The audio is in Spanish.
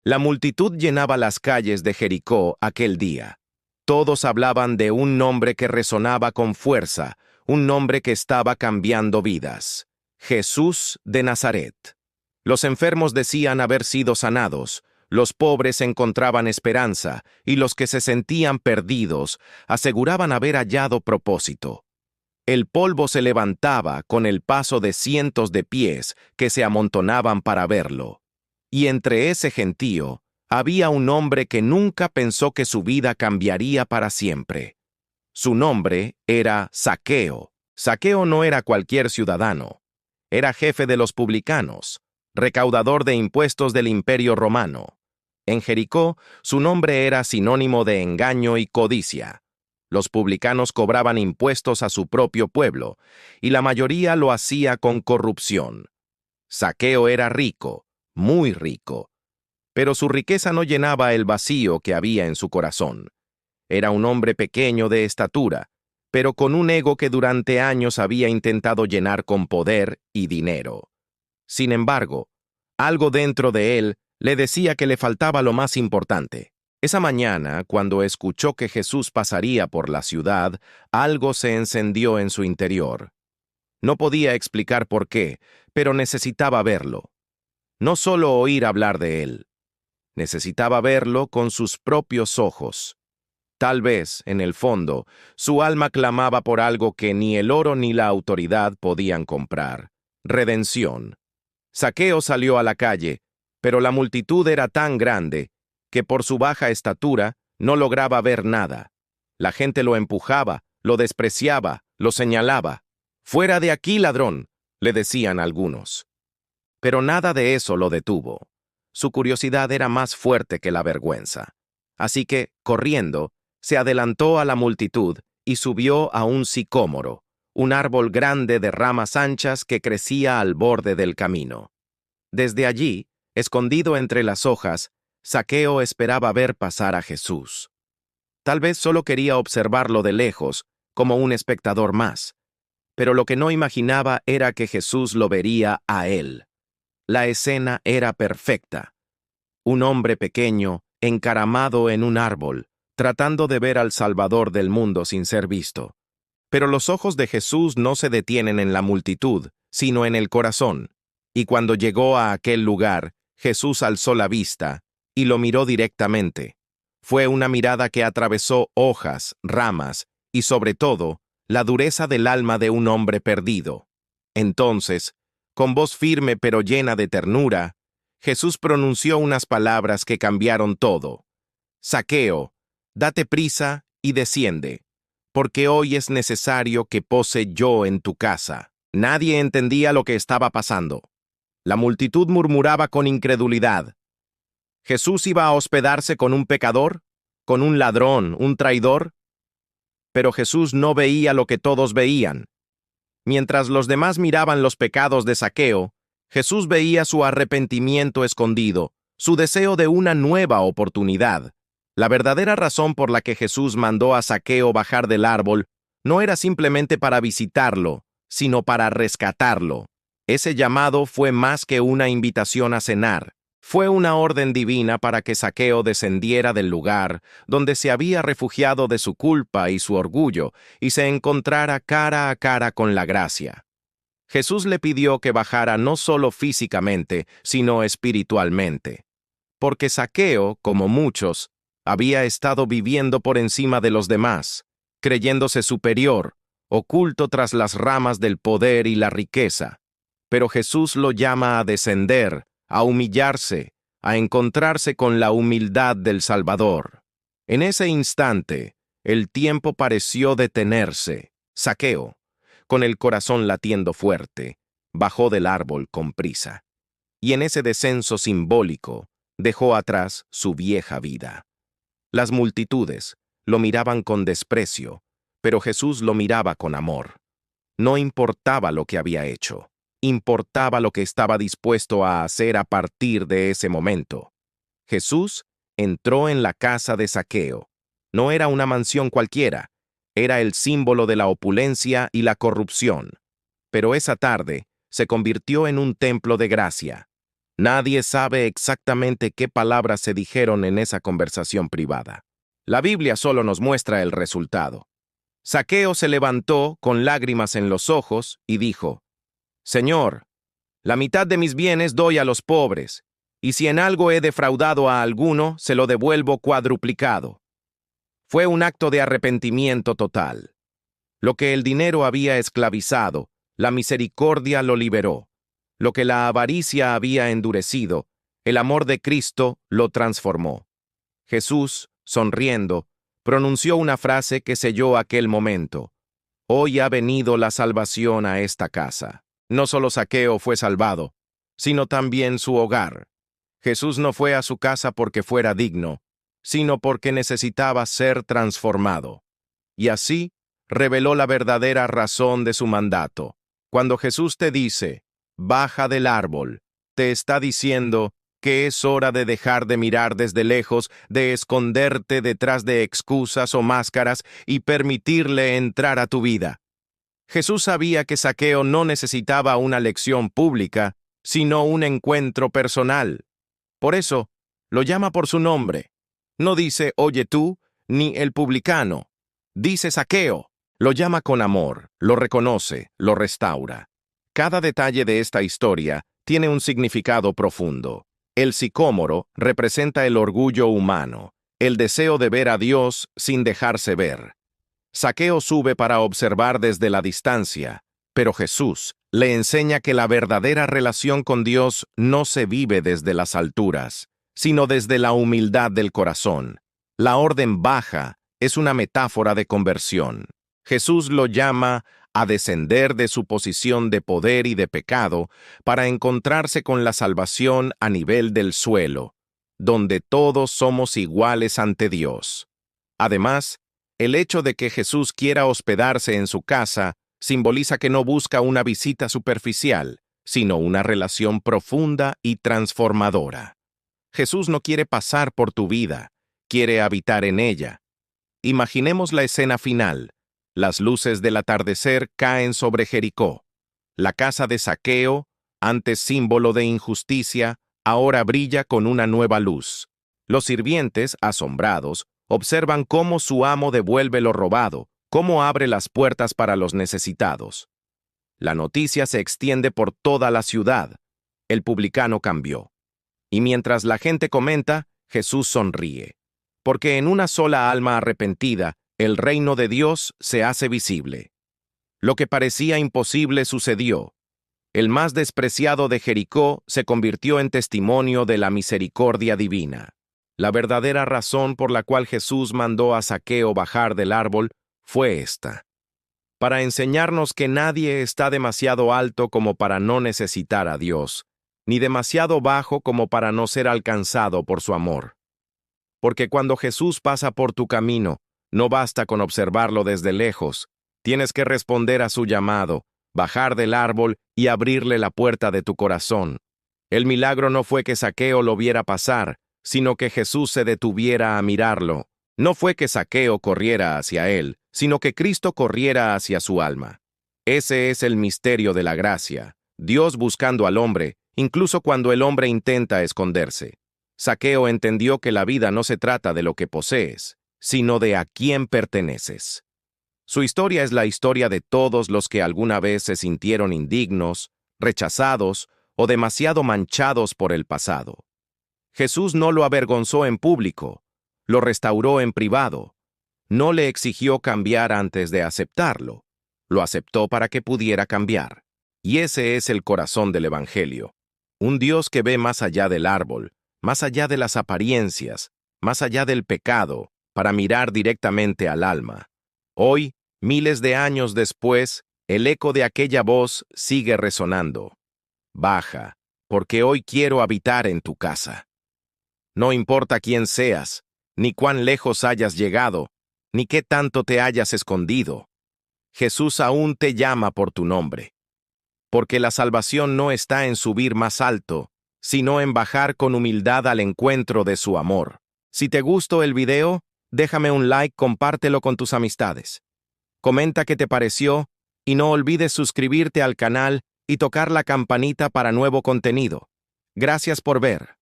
La multitud llenaba las calles de Jericó aquel día. Todos hablaban de un nombre que resonaba con fuerza, un nombre que estaba cambiando vidas: Jesús de Nazaret. Los enfermos decían haber sido sanados, los pobres encontraban esperanza, y los que se sentían perdidos aseguraban haber hallado propósito. El polvo se levantaba con el paso de cientos de pies que se amontonaban para verlo. Y entre ese gentío había un hombre que nunca pensó que su vida cambiaría para siempre. Su nombre era Zaqueo. Zaqueo no era cualquier ciudadano. Era jefe de los publicanos, recaudador de impuestos del Imperio Romano. En Jericó, su nombre era sinónimo de engaño y codicia. Los publicanos cobraban impuestos a su propio pueblo, y la mayoría lo hacía con corrupción. Zaqueo era rico, muy rico, pero su riqueza no llenaba el vacío que había en su corazón. Era un hombre pequeño de estatura, pero con un ego que durante años había intentado llenar con poder y dinero. Sin embargo, algo dentro de él le decía que le faltaba lo más importante. Esa mañana, cuando escuchó que Jesús pasaría por la ciudad, algo se encendió en su interior. No podía explicar por qué, pero necesitaba verlo. No solo oír hablar de él. Necesitaba verlo con sus propios ojos. Tal vez, en el fondo, su alma clamaba por algo que ni el oro ni la autoridad podían comprar: redención. Zaqueo salió a la calle, pero la multitud era tan grande que por su baja estatura no lograba ver nada. La gente lo empujaba, lo despreciaba, lo señalaba. «¡Fuera de aquí, ladrón!», le decían algunos. Pero nada de eso lo detuvo. Su curiosidad era más fuerte que la vergüenza. Así que, corriendo, se adelantó a la multitud y subió a un sicómoro, un árbol grande de ramas anchas que crecía al borde del camino. Desde allí, escondido entre las hojas, Zaqueo esperaba ver pasar a Jesús. Tal vez solo quería observarlo de lejos, como un espectador más. Pero lo que no imaginaba era que Jesús lo vería a él. La escena era perfecta. Un hombre pequeño, encaramado en un árbol, tratando de ver al Salvador del mundo sin ser visto. Pero los ojos de Jesús no se detienen en la multitud, sino en el corazón. Y cuando llegó a aquel lugar, Jesús alzó la vista y lo miró directamente. Fue una mirada que atravesó hojas, ramas y, sobre todo, la dureza del alma de un hombre perdido. Entonces, con voz firme pero llena de ternura, Jesús pronunció unas palabras que cambiaron todo. «Zaqueo, date prisa y desciende, porque hoy es necesario que pose yo en tu casa». Nadie entendía lo que estaba pasando. La multitud murmuraba con incredulidad. ¿Jesús iba a hospedarse con un pecador? ¿Con un ladrón, un traidor? Pero Jesús no veía lo que todos veían. Mientras los demás miraban los pecados de Zaqueo, Jesús veía su arrepentimiento escondido, su deseo de una nueva oportunidad. La verdadera razón por la que Jesús mandó a Zaqueo bajar del árbol no era simplemente para visitarlo, sino para rescatarlo. Ese llamado fue más que una invitación a cenar. Fue una orden divina para que Zaqueo descendiera del lugar donde se había refugiado de su culpa y su orgullo y se encontrara cara a cara con la gracia. Jesús le pidió que bajara no solo físicamente, sino espiritualmente. Porque Zaqueo, como muchos, había estado viviendo por encima de los demás, creyéndose superior, oculto tras las ramas del poder y la riqueza. Pero Jesús lo llama a descender, a humillarse, a encontrarse con la humildad del Salvador. En ese instante, el tiempo pareció detenerse. Zaqueo, con el corazón latiendo fuerte, bajó del árbol con prisa. Y en ese descenso simbólico, dejó atrás su vieja vida. Las multitudes lo miraban con desprecio, pero Jesús lo miraba con amor. No importaba lo que había hecho. Importaba lo que estaba dispuesto a hacer a partir de ese momento. Jesús entró en la casa de Zaqueo. No era una mansión cualquiera, era el símbolo de la opulencia y la corrupción. Pero esa tarde se convirtió en un templo de gracia. Nadie sabe exactamente qué palabras se dijeron en esa conversación privada. La Biblia solo nos muestra el resultado. Zaqueo se levantó con lágrimas en los ojos y dijo: Señor, la mitad de mis bienes doy a los pobres, y si en algo he defraudado a alguno, se lo devuelvo cuadruplicado. Fue un acto de arrepentimiento total. Lo que el dinero había esclavizado, la misericordia lo liberó. Lo que la avaricia había endurecido, el amor de Cristo lo transformó. Jesús, sonriendo, pronunció una frase que selló aquel momento: Hoy ha venido la salvación a esta casa. No solo Zaqueo fue salvado, sino también su hogar. Jesús no fue a su casa porque fuera digno, sino porque necesitaba ser transformado. Y así, reveló la verdadera razón de su mandato. Cuando Jesús te dice: baja del árbol, te está diciendo que es hora de dejar de mirar desde lejos, de esconderte detrás de excusas o máscaras y permitirle entrar a tu vida. Jesús sabía que Zaqueo no necesitaba una lección pública, sino un encuentro personal. Por eso, lo llama por su nombre. No dice «oye tú», ni «el publicano». Dice Zaqueo. Lo llama con amor, lo reconoce, lo restaura. Cada detalle de esta historia tiene un significado profundo. El sicómoro representa el orgullo humano, el deseo de ver a Dios sin dejarse ver. Zaqueo sube para observar desde la distancia, pero Jesús le enseña que la verdadera relación con Dios no se vive desde las alturas, sino desde la humildad del corazón. La orden baja es una metáfora de conversión. Jesús lo llama a descender de su posición de poder y de pecado para encontrarse con la salvación a nivel del suelo, donde todos somos iguales ante Dios. Además, el hecho de que Jesús quiera hospedarse en su casa simboliza que no busca una visita superficial, sino una relación profunda y transformadora. Jesús no quiere pasar por tu vida, quiere habitar en ella. Imaginemos la escena final. Las luces del atardecer caen sobre Jericó. La casa de Zaqueo, antes símbolo de injusticia, ahora brilla con una nueva luz. Los sirvientes, asombrados, observan cómo su amo devuelve lo robado, cómo abre las puertas para los necesitados. La noticia se extiende por toda la ciudad. El publicano cambió. Y mientras la gente comenta, Jesús sonríe. Porque en una sola alma arrepentida, el reino de Dios se hace visible. Lo que parecía imposible sucedió. El más despreciado de Jericó se convirtió en testimonio de la misericordia divina. La verdadera razón por la cual Jesús mandó a Zaqueo bajar del árbol fue esta: para enseñarnos que nadie está demasiado alto como para no necesitar a Dios, ni demasiado bajo como para no ser alcanzado por su amor. Porque cuando Jesús pasa por tu camino, no basta con observarlo desde lejos, tienes que responder a su llamado, bajar del árbol y abrirle la puerta de tu corazón. El milagro no fue que Zaqueo lo viera pasar, sino que Jesús se detuviera a mirarlo. No fue que Zaqueo corriera hacia él, sino que Cristo corriera hacia su alma. Ese es el misterio de la gracia, Dios buscando al hombre, incluso cuando el hombre intenta esconderse. Zaqueo entendió que la vida no se trata de lo que posees, sino de a quién perteneces. Su historia es la historia de todos los que alguna vez se sintieron indignos, rechazados o demasiado manchados por el pasado. Jesús no lo avergonzó en público, lo restauró en privado. No le exigió cambiar antes de aceptarlo, lo aceptó para que pudiera cambiar. Y ese es el corazón del Evangelio. Un Dios que ve más allá del árbol, más allá de las apariencias, más allá del pecado, para mirar directamente al alma. Hoy, miles de años después, el eco de aquella voz sigue resonando. Baja, porque hoy quiero habitar en tu casa. No importa quién seas, ni cuán lejos hayas llegado, ni qué tanto te hayas escondido. Jesús aún te llama por tu nombre. Porque la salvación no está en subir más alto, sino en bajar con humildad al encuentro de su amor. Si te gustó el video, déjame un like, compártelo con tus amistades. Comenta qué te pareció y no olvides suscribirte al canal y tocar la campanita para nuevo contenido. Gracias por ver.